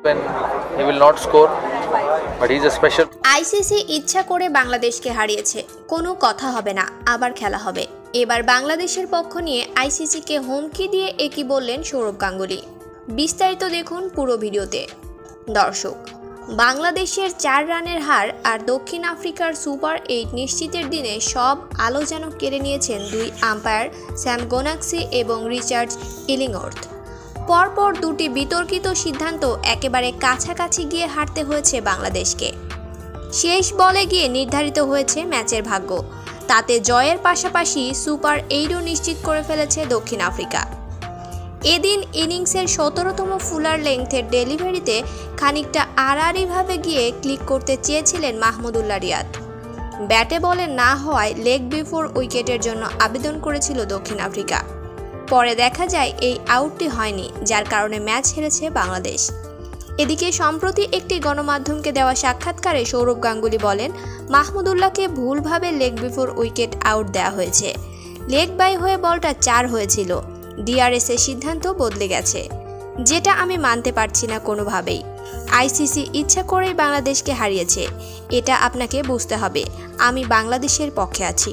when he will not score, but he is a special. ICC ইচ্ছা করে বাংলাদেশকে হারিয়েছে, কোনো কথা হবে না, আবার খেলা হবে। এবার বাংলাদেশের পক্ষ নিয়ে আইসিসিকে হুমকি দিয়ে একই বললেন সৌরভ গাঙ্গুলী। বিস্তারিত দেখুন পুরো ভিডিওতে। দর্শক, বাংলাদেশের 4 রানের হার আর দক্ষিণ আফ্রিকার সুপার 8 নিশ্চিতের দিনে সব আলো যেন কেড়ে নিয়েছেন দুই আম্পায়ার স্যাম গোনাক্সি এবং রিচার্ড ইলিংওর্থ। পরপর দুটি বিতর্কিত সিদ্ধান্ত একেবারে কাছাকাছি গিয়ে হারতে হয়েছে বাংলাদেশকে। শেষ বলে গিয়ে নির্ধারিত হয়েছে ম্যাচের ভাগ্য। তাতে জয়ের পাশাপাশি সুপার 8ও নিশ্চিত করে ফেলেছে দক্ষিণ আফ্রিকা। এদিন ইনিংসের 17তম ফুলার লেংথের ডেলিভারিতে খানিকটা আড়াআড়িভাবে গিয়ে ক্লিক করতে চেয়েছিলেন মাহমুদুল্লাহ রিয়াদ। ব্যাটে বলে না হওয়ায় লেগ বিফোর উইকেটের জন্য আবেদন করেছিল দক্ষিণ আফ্রিকা। পরে দেখা যায় এই আউটটি হয়নি, যার কারণে ম্যাচ হেরেছে বাংলাদেশ। এদিকে সম্প্রতি একটি গণমাধ্যমকে দেওয়া সাক্ষাৎকারে সৌরভ গাঙ্গুলী বলেন, মাহমুদুল্লাহকে ভুলভাবে লেগ বিফোর উইকেট আউট দেওয়া হয়েছে। লেগ বাই হয়ে বলটা 4 হয়েছিল। ডিআরএস এর সিদ্ধান্ত বদলে গেছে, যেটা আমি মানতে পারছি না কোনোভাবেই। আইসিসি ইচ্ছা করেই বাংলাদেশকে হারিয়েছে, এটা আপনাকে বুঝতে হবে। আমি বাংলাদেশের পক্ষে আছি।